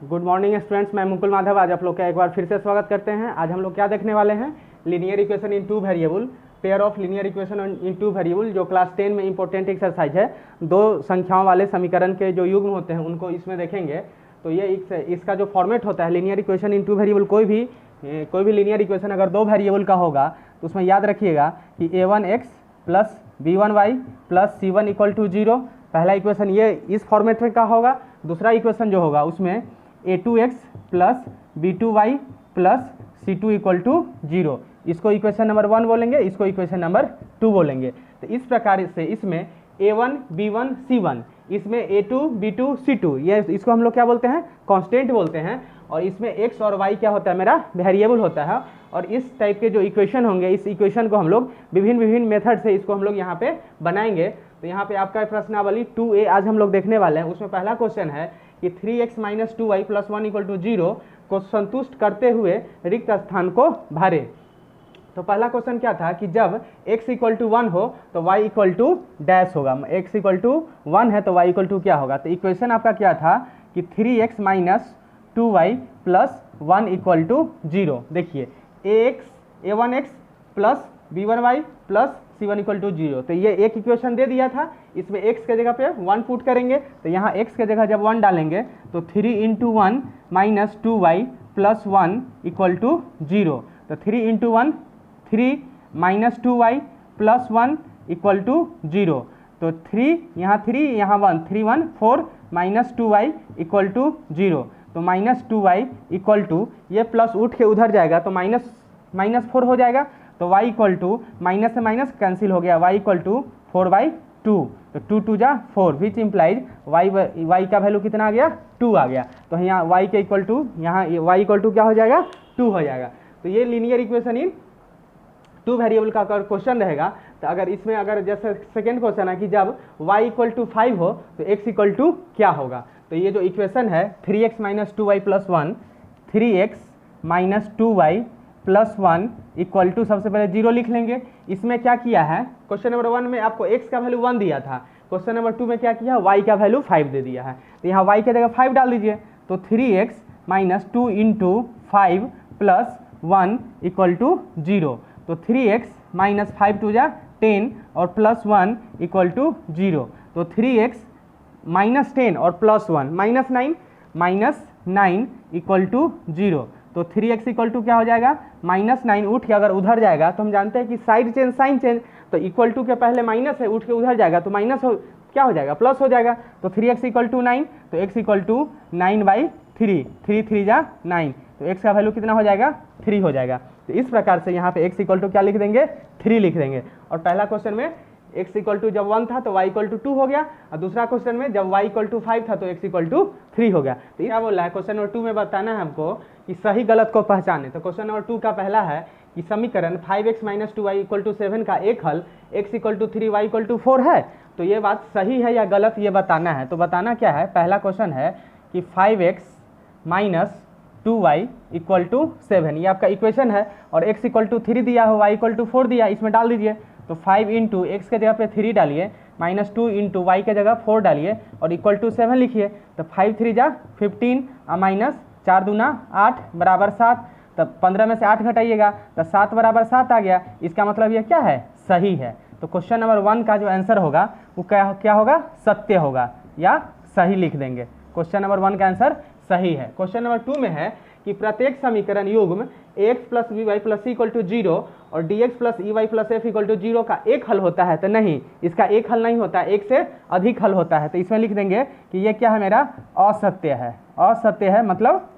Good morning students, मैं मुकुल माधव आज आप लोग का एक बार फिर से स्वागत करते हैं। आज हम लोग क्या देखने वाले हैं, linear equation in two variable, pair of linear equation in two variable, जो क्लास 10 में इंपॉर्टेंट एक्सरसाइज है। दो संख्याओं वाले समीकरण के जो युग्म होते हैं उनको इसमें देखेंगे। तो ये इसका जो फॉर्मेट होता है linear equation in two variable, कोई भी लीनियर इक्वेशन अगर दो वेरिएबल का होगा तो उसमें याद रखिएगा कि a1x plus b1y plus c1 equal to 0। पहला इक्वेशन ये इस फॉर्मेट में का होगा। दूसरा इक्वेशन जो होगा उसमें a2x plus b2y plus c2 equal to 0। इसको इक्वेशन नंबर 1 बोलेंगे, इसको इक्वेशन नंबर 2 बोलेंगे। तो इस प्रकार से इसमें a1 b1 c1, इसमें a2 b2 c2, ये इसको हम लोग क्या बोलते हैं, कांस्टेंट बोलते हैं। और इसमें x और y क्या होता है, मेरा वेरिएबल होता है। और इस टाइप के जो इक्वेशन होंगे, इस इक्वेशन को हम लोग विभिन्न मेथड से इसको हम लोग यहाँ पे बनाएंगे। तो यहाँ पे आपका प्रश्नावली 2A आज हम लोग देखने वाले हैं। उसमें पहला क्वेश्चन है कि 3x minus 2y plus 1 equal to 0 को संतुष्ट करते हुए रिक्त स्थान को भरे। तो पहला क्वेश्चन क्या था कि जब x इक्वल टू 1 हो तो y इक्वल टू डैश होगा। x इक्वल टू 1 है तो y इक्वल टू क्या होगा। तो इक्वेशन आपका क्या था कि 3x minus 2y plus 1 equal to 0। देखिए a1x plus b1y plus c1 equal to 0। तो ये एक इक्वेशन दे दिया था। इसमें x के जगह पे 1 पुट करेंगे। तो यहाँ x के जगह जब 1 डालेंगे तो 3 into 1 minus 2y plus 1 equal to 0। तो 3 into 1 3 minus 2y plus 1 equal to 0। तो 3 यहाँ 1 3 1 4 माइनस 2y इक्वल टू 0। तो माइनस 2y इक्वल टू, ये प्लस उठ के उधर जाएगा तो माइनस 4 हो जाएगा। तो y इक्वल टू माइनस से माइनस कैंसिल हो गया, y इक्वल टू 4/2। तो 2 2 जा 4 विच इम्प्लाइज y का वैल्यू कितना आ गया, 2 आ गया। तो यहाँ y के इक्वल टू, यहाँ y इक्वल टू क्या हो जाएगा, 2 हो जाएगा। तो ये linear equation in two variable का अगर क्वेश्चन रहेगा तो अगर इसमें अगर जैसे सेकेंड क्वेश्चन है कि जब y इक्वल टू 5 हो तो x इक्वल टू क्या होगा। तो ये जो इक्वेशन है 3x minus 2y plus 1, 3x minus 2y plus 1 equal to, सबसे पहले 0 लिख लेंगे। इसमें क्या किया है, क्वेश्चन नंबर 1 में आपको x का वैल्यू 1 दिया था, क्वेश्चन नंबर 2 में क्या किया, y का वैल्यू 5 दे दिया है। तो यहाँ y के जगह 5 डाल दीजिए। तो 3x minus 2 into 5 plus 1 equal to 0। तो 3x माइनस 5 टू जा 10 और प्लस 1 इक्वल टू 0। तो 3x माइनस 10 और प्लस 1 माइनस 9 इक्वल टू 0। तो 3x इक्वल टू क्या हो जाएगा, माइनस 9 उठ के अगर उधर जाएगा तो हम जानते हैं कि साइड चेंज साइन चेंज, तो इक्वल टू के पहले माइनस है, उठ के उधर जाएगा तो माइनस हो क्या हो जाएगा, प्लस हो जाएगा। तो 3x इक्वल टू 9, तो x इक्वल टू 9/3, 3 3 जा 9। तो x का वैल्यू कितना हो जाएगा, 3 हो जाएगा। तो इस प्रकार से यहाँ पे x इक्वल टू क्या लिख देंगे, 3 लिख देंगे। और पहला क्वेश्चन में x इक्वल टू जब 1 था तो y इक्वल टू 2 हो गया। और दूसरा क्वेश्चन में जब y इक्वल टू 5 था तो x इक्वल टू 3 हो गया। तो क्या बोल रहा है, क्वेश्चन नंबर 2 में बताना है हमको कि सही गलत को पहचाने। तो क्वेश्चन नंबर 2 का पहला है कि समीकरण 5x minus 2y equal to 7 का एक हल x equal to 3 y equal to 4 है। तो ये बात सही है या गलत, ये बताना है। तो बताना क्या है, पहला क्वेश्चन है कि 5x minus 2y equal to 7, ये आपका इक्वेशन है। और x इक्वल टू 3 दिया हो, y इक्वल टू 4 दिया, इसमें डाल दीजिए। तो 5 इंटू एक्स के जगह पे 3 डालिए, माइनस 2 इंटू वाई के जगह 4 डालिए और इक्वल टू 7 लिखिए। तो 5 3 जा 15 माइनस 4 दूना 8 बराबर 7। तब 15 में से 8 घटाइएगा तो 7 बराबर 7 आ गया। इसका मतलब ये क्या है, सही है। तो क्वेश्चन नंबर 1 का जो आंसर होगा वो क्या होगा, सत्य होगा या सही लिख देंगे। क्वेश्चन नंबर 1 का आंसर सही है। क्वेश्चन नंबर 2 में है कि प्रत्येक समीकरण युग्म ax plus b plus c equal to 0 और dx plus e plus f equal to 0 का एक हल होता है। तो नहीं, इसका एक हल नहीं होता है, एक से अधिक हल होता है। तो इसमें लिख देंगे कि ये क्या है, मेरा असत्य है। असत्य है मतलब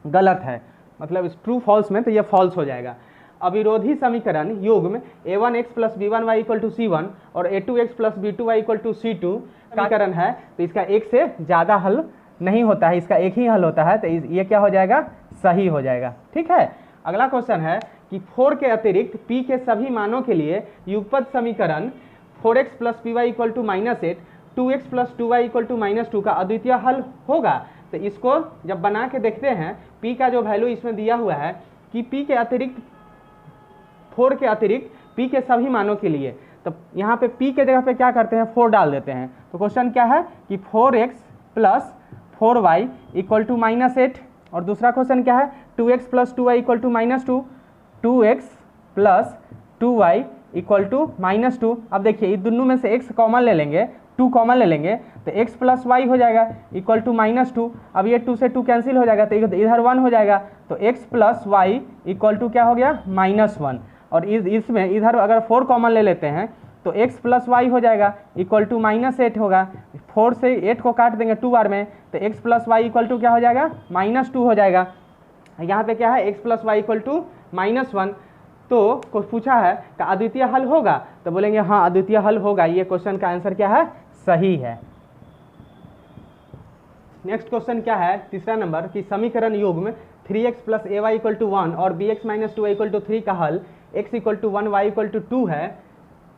गलत है, मतलब ट्रू फॉल्स में तो ये फॉल्स हो जाएगा। अविरोधी समीकरण युग्म a1x plus b1y equal to c1 और a2x plus b2y equal to c2 समीकरण है। तो इसका एक से ज़्यादा हल नहीं होता है, इसका एक ही हल होता है। तो ये क्या हो जाएगा, सही हो जाएगा। ठीक है। अगला क्वेश्चन है कि 4 के अतिरिक्त p के सभी मानों के लिए युगपत समीकरण 4x plus p y equal to -8, 2x plus 2y equal to -2 का अद्वितीय हल होगा। तो इसको जब बना के देखते हैं, p का जो वैल्यू इसमें दिया हुआ है कि p के अतिरिक्त 4 के अतिरिक्त p के सभी मानों के लिए, तो यहाँ पे p के जगह पे क्या करते हैं, 4 डाल देते हैं। तो क्वेश्चन क्या है कि 4x plus 4y equal to -8। और दूसरा क्वेश्चन क्या है, 2x plus 2y equal to -2, 2x plus 2y equal to -2। अब देखिए इस दोनों में से x कॉमन ले लेंगे, 2 कॉमन ले लेंगे तो x प्लस वाई हो जाएगा इक्वल टू -2। अब ये 2 से 2 कैंसिल हो जाएगा तो इधर 1 हो जाएगा, तो x plus y equal to क्या हो गया, -1। और इसमें इधर अगर 4 कॉमन ले लेते हैं तो x प्लस वाई हो जाएगा इक्वल टू -8 होगा। 4 से 8 को काट देंगे 2 बार में तो x plus y equal to क्या हो जाएगा, -2 हो जाएगा। यहाँ पे क्या है, x plus y equal to -1। तो कुछ पूछा है कि अद्वितीय हल होगा, तो बोलेंगे हाँ अद्वितीय हल होगा। ये क्वेश्चन का आंसर क्या है, सही है। नेक्स्ट क्वेश्चन क्या है, तीसरा नंबर कि समीकरण युग्म 3x plus a y equal to 1 और bx माइनस 2 इक्वल टू 3 का हल x equal to 1 y equal to 2 है,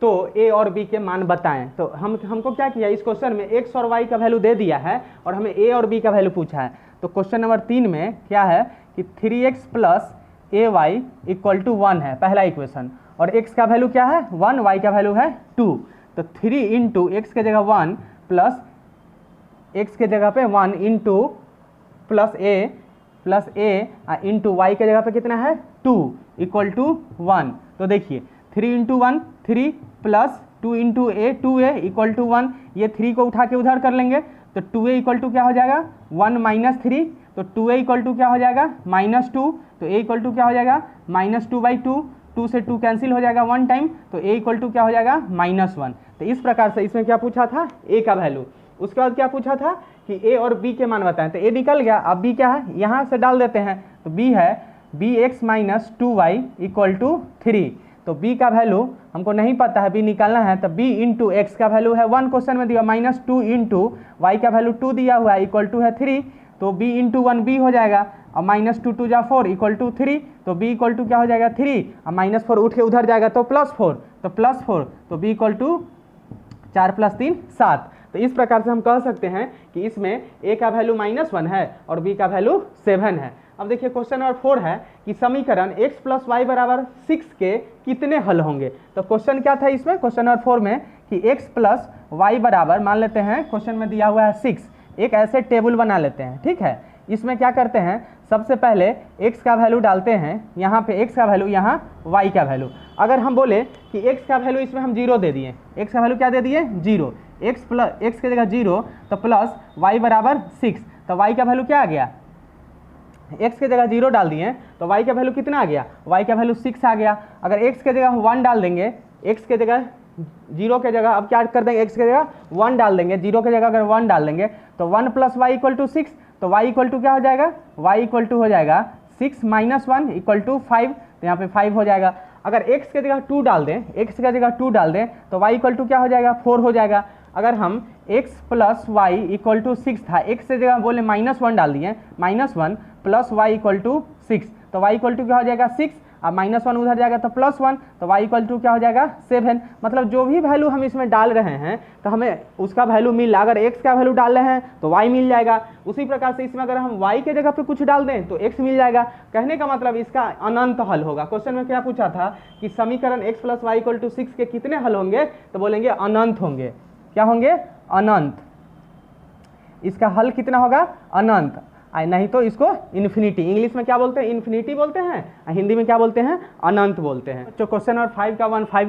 तो a और b के मान बताएं। तो हमको क्या किया, इस क्वेश्चन में x और y का वैल्यू दे दिया है और हमें a और b का वैल्यू पूछा है। तो क्वेश्चन नंबर 3 में क्या है कि 3x plus a y equal to 1 है पहला इक्वेशन, और x का वैल्यू क्या है 1, y का वैल्यू है 2। तो 3 इंटू एक्स के जगह 1 प्लस x के जगह पे 1 इंटू प्लस ए इंटू वाई के जगह पे कितना है 2 इक्वल टू 1। तो देखिए 3 into 1 3 plus 2 into a 2a equal to 1। ये 3 को उठा के उधर कर लेंगे तो 2a इक्वल टू क्या हो जाएगा 1 माइनस 3, तो 2a इक्वल टू क्या हो जाएगा -2, तो a इक्वल टू क्या हो जाएगा -2/2। 2 से 2 कैंसिल हो जाएगा 1 टाइम, तो a इक्वल टू क्या हो जाएगा -1। तो इस प्रकार से इसमें क्या पूछा था, a का वैल्यू। उसके बाद क्या पूछा था कि a और b के मान बताएं, तो a निकल गया। अब b क्या है, यहाँ से डाल देते हैं, तो b है bx minus 2y equal to 3। तो b का वैल्यू हमको नहीं पता है, b निकालना है, तो b इंटू एक्स का वैल्यू है 1 क्वेश्चन में दिया, -2 इंटू वाई का वैल्यू 2 दिया हुआ है इक्वल टू है 3। तो b इंटू 1 b हो जाएगा, और -2 2 जा 4 इक्वल टू 3। तो b इक्वल टू क्या हो जाएगा 3, और -4 उठ के उधर जाएगा तो +4, तो +4, तो b इक्वल टू 4 + 3 7। तो इस प्रकार से हम कह सकते हैं कि इसमें a का वैल्यू -1 है और b का वैल्यू 7 है। अब देखिए क्वेश्चन नंबर 4 है कि समीकरण x प्लस वाई बराबर 6 के कितने हल होंगे। तो क्वेश्चन क्या था इसमें, क्वेश्चन नंबर 4 में कि x प्लस वाई बराबर, मान लेते हैं क्वेश्चन में दिया हुआ है 6, एक ऐसे टेबल बना लेते हैं, ठीक है। इसमें क्या करते हैं, सबसे पहले x का वैल्यू डालते हैं, यहाँ पे x का वैल्यू, यहाँ y का वैल्यू। अगर हम बोले कि x का वैल्यू इसमें हम 0 दे दिए, x का वैल्यू क्या दे दिए 0, x के जगह 0 तो प्लस y बराबर 6, तो y का वैल्यू क्या आ गया, x के जगह 0 डाल दिए तो y का वैल्यू कितना आ गया, y का वैल्यू 6 आ गया। अगर x के जगह 1 डाल देंगे, x के जगह 0 के जगह अब क्या कर देंगे, x के जगह 1 डाल देंगे, 0 के जगह अगर 1 डाल देंगे तो 1 + y इक्वल टू 6, तो y इक्वल टू क्या हो जाएगा, y इक्वल टू हो जाएगा 6 - 1 इक्वल टू 5, तो यहाँ पे 5 हो जाएगा। अगर x के जगह 2 डाल दें, x के जगह 2 डाल दें तो y इक्वल टू क्या हो जाएगा 4 हो जाएगा। अगर हम x plus y equal to 6 था, x के जगह बोले -1 डाल दिए, -1 प्लस वाई इक्वल टू 6, तो y इक्वल टू क्या हो जाएगा 6, अब -1 उधर जाएगा तो +1, तो y इक्वल टू क्या हो जाएगा 7। मतलब जो भी वैल्यू हम इसमें डाल रहे हैं तो हमें उसका वैल्यू मिला, अगर x का वैल्यू डाल रहे हैं तो y मिल जाएगा। उसी प्रकार से इसमें अगर हम y के जगह पे कुछ डाल दें तो x मिल जाएगा। कहने का मतलब इसका अनंत हल होगा। क्वेश्चन में क्या पूछा था कि समीकरण x plus y equal to 6 के कितने हल होंगे, तो बोलेंगे अनंत होंगे। क्या होंगे, अनंत। इसका हल कितना होगा, अनंत, नहीं तो इसको इन्फिनिटी। इंग्लिश में क्या बोलते हैं, इन्फिनिटी बोलते हैं, हिंदी में क्या बोलते हैं, अनंत बोलते हैं। तो क्वेश्चन नंबर 5 का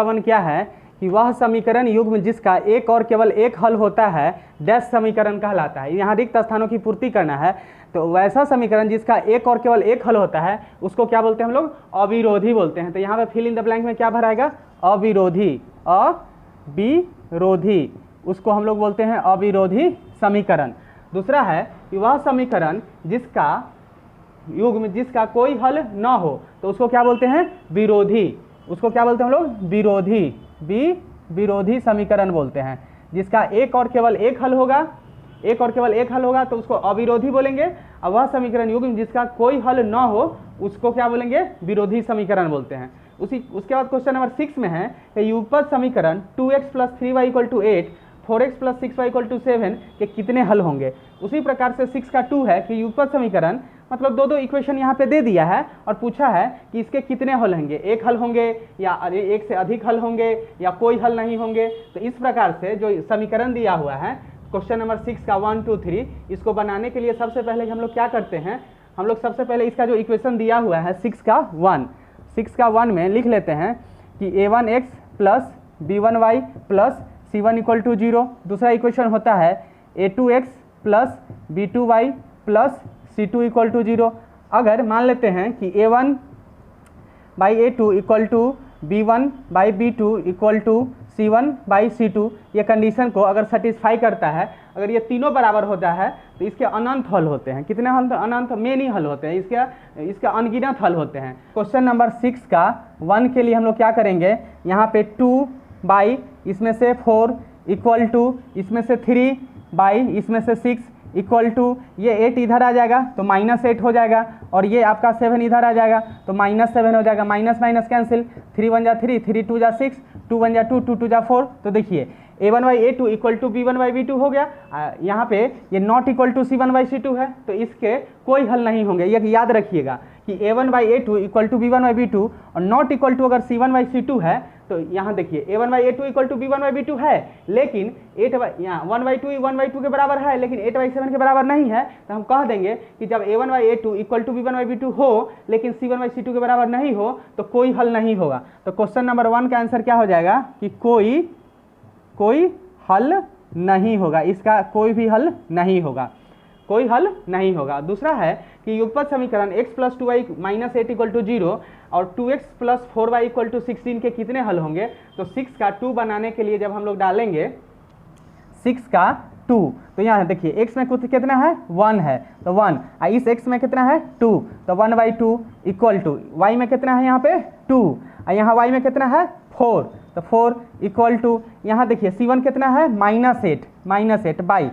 1 क्या है कि वह समीकरण युग्म जिसका एक और केवल एक हल होता है डैश समीकरण कहलाता है। यहाँ रिक्त स्थानों की पूर्ति करना है, तो वैसा समीकरण जिसका एक और केवल एक हल होता है उसको क्या बोलते हैं हम लोग, अविरोधी बोलते हैं। तो यहाँ पे फिल इन द ब्लैंक में क्या भराएगा, अविरोधी, अविरोधी, उसको हम लोग बोलते हैं अविरोधी समीकरण। दूसरा है कि वह समीकरण जिसका युग्म जिसका कोई हल न हो तो उसको क्या बोलते हैं, विरोधी, उसको क्या बोलते हैं हम लोग, विरोधी, विरोधी समीकरण बोलते हैं। जिसका एक और केवल एक हल होगा, एक और केवल एक हल होगा तो उसको अविरोधी बोलेंगे। और वह समीकरण युग्म जिसका कोई हल न हो उसको क्या बोलेंगे, विरोधी समीकरण बोलते हैं। उसके बाद क्वेश्चन नंबर 6 में है कि युगपत समीकरण 2x + 3y = 8, 4x + 6y = 7 के कितने हल होंगे। उसी प्रकार से 6 का 2 है कि युगपत समीकरण, मतलब दो इक्वेशन यहाँ पे दे दिया है और पूछा है कि इसके कितने हल होंगे, एक हल होंगे या एक से अधिक हल होंगे या कोई हल नहीं होंगे। तो इस प्रकार से जो समीकरण दिया हुआ है क्वेश्चन नंबर 6 का 1 2 3, इसको बनाने के लिए सबसे पहले हम लोग क्या करते हैं, हम लोग सबसे पहले इसका जो इक्वेशन दिया हुआ है 6 का 1 में लिख लेते हैं कि a1x plus b1y plus c1 equal to 0। दूसरा इक्वेशन होता है a2x plus b2y plus c2 equal to 0। अगर मान लेते हैं कि a1 by a2 equal to b1 by b2 equal to c1 by c2, ये कंडीशन को अगर सेटिस्फाई करता है, अगर ये तीनों बराबर होता है तो इसके अनंत हल होते हैं। कितने हल? अनंत मेनी हल होते हैं, इसके अनगिनत हल होते हैं। क्वेश्चन नंबर 6 का 1 के लिए हम लोग क्या करेंगे, यहाँ पे 2 बाई इसमें से 4 इक्वल टू इसमें से 3 बाई इसमें से 6 इक्वल टू ये 8 इधर आ जाएगा तो -8 हो जाएगा, और ये आपका 7 इधर आ जाएगा तो -7 हो जाएगा। माइनस माइनस कैंसिल, 3 1 जा 3, 3 2 जा 6, 2 1 जा 2, 2 2 जा 4। तो देखिए a1 by a2 equal to b1 by b2 हो गया। यहाँ पे ये not equal to c1 by c2 है, तो इसके कोई हल नहीं होंगे। ये याद रखिएगा कि a1 by a2 equal to b1 by b2 और नॉट इक्वल टू अगर c1 बाई c2 है, तो यहाँ देखिए a1 by a2 equal to b1 by b2 है, लेकिन 1 बाई 2 1 बाई 2 के बराबर है, लेकिन 8 बाई 7 के बराबर नहीं है। तो हम कह देंगे कि जब a1 by a2 equal to b1 by b2 हो लेकिन c1 बाई c2 के बराबर नहीं हो तो कोई हल नहीं होगा। तो क्वेश्चन नंबर 1 का आंसर क्या हो जाएगा कि कोई हल नहीं होगा, इसका कोई भी हल नहीं होगा, कोई हल नहीं होगा। दूसरा है कि युगपत समीकरण x plus 2y minus 8 equal to 0 और 2x plus 4y equal to 16 के कितने हल होंगे। तो 6 का 2 बनाने के लिए जब हम लोग डालेंगे 6 का 2, तो यहाँ देखिए x में कुछ कितना है 1 है तो 1, इस x में कितना है 2, तो 1 बाई 2 इक्वल टू y में कितना है यहाँ पे 2, और यहाँ y में कितना है 4, तो 4 इक्वल टू यहाँ देखिए c1 कितना है -8 बाई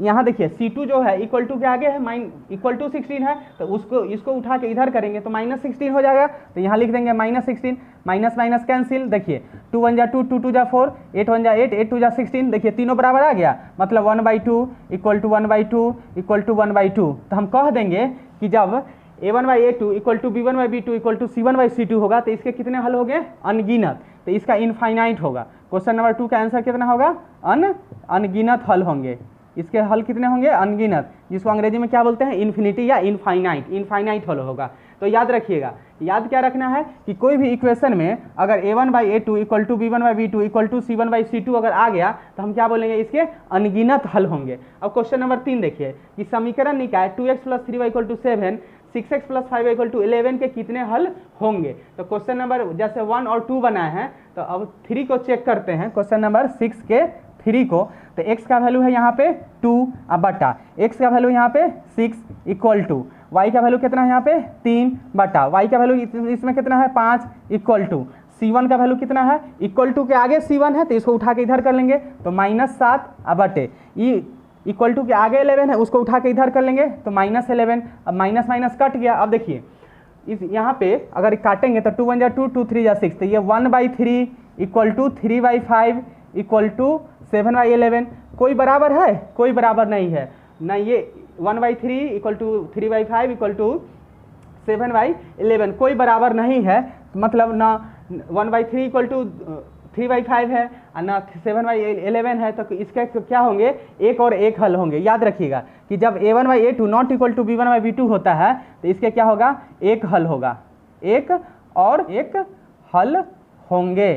यहाँ देखिए c2 जो है इक्वल टू के आगे है इक्वल टू 16 है, तो इसको उठा के इधर करेंगे तो -16 हो जाएगा। तो यहाँ लिख देंगे -16, माइनस माइनस कैंसिल, देखिए 2 1 जा 2, 2 2 जा 4, 8 1 जा 8, 8 2 जा 16, देखिए तीनों बराबर आ गया, मतलब 1 by 2 equal to 1 by 2 equal to 1 by 2। तो हम कह देंगे कि जब a1 by a2 equal to b1 by b2 equal to c1 by c2 होगा तो इसके कितने हल हो गए अनगिनत, तो इसका इनफाइनाइट होगा। क्वेश्चन नंबर 2 का आंसर कितना होगा अनगिनत हल होंगे, इसके हल कितने होंगे अनगिनत, जिसको अंग्रेजी में क्या बोलते हैं इन्फिनिटी या इनफाइनाइट हल होगा। तो याद रखिएगा, याद क्या रखना है कि कोई भी इक्वेशन में अगर a1 by a2 equal to b1 by b2 equal to c1 by c2 अगर आ गया तो हम क्या बोलेंगे इसके अनगिनत हल होंगे। अब क्वेश्चन नंबर 3 देखिए कि समीकरण निकाय 2x plus 3y equal to 7 6x plus 5 equal to 11 के कितने हल होंगे। तो क्वेश्चन नंबर जैसे 1 और 2 बनाए हैं तो अब 3 को चेक करते हैं, क्वेश्चन नंबर 6 के 3 को। तो x का वैल्यू है यहाँ पे 2 बटा x का वैल्यू यहाँ पे 6 इक्वल टू y का वैल्यू कितना है यहाँ पे 3 बटा y का वैल्यू इसमें कितना है 5 इक्वल टू c1 का वैल्यू कितना है इक्वल टू के आगे c1 है तो इसको उठा के इधर कर लेंगे तो -7 बटे ई इक्वल टू के आगे 11 है उसको उठा के इधर कर लेंगे तो -11। अब माइनस माइनस कट गया। अब देखिए इस यहाँ पे अगर काटेंगे तो 2 1 जा 2, 2 3 जा 6, तो ये 1 by 3 equal to 3 by 5 equal to 7 by 11। कोई बराबर है कोई बराबर नहीं है ना, ये 1 by 3 equal to 3 by 5 equal to 7 by 11 कोई बराबर नहीं है, मतलब ना 1 बाई 3 इक्वल टू 3 बाई 5 है और ना 7 बाई 11 है, तो इसके क्या होंगे एक और एक हल होंगे। याद रखिएगा कि जब a1 by a2 not equal to b1 by b2 होता है तो इसके क्या होगा एक हल होगा, एक और एक हल होंगे।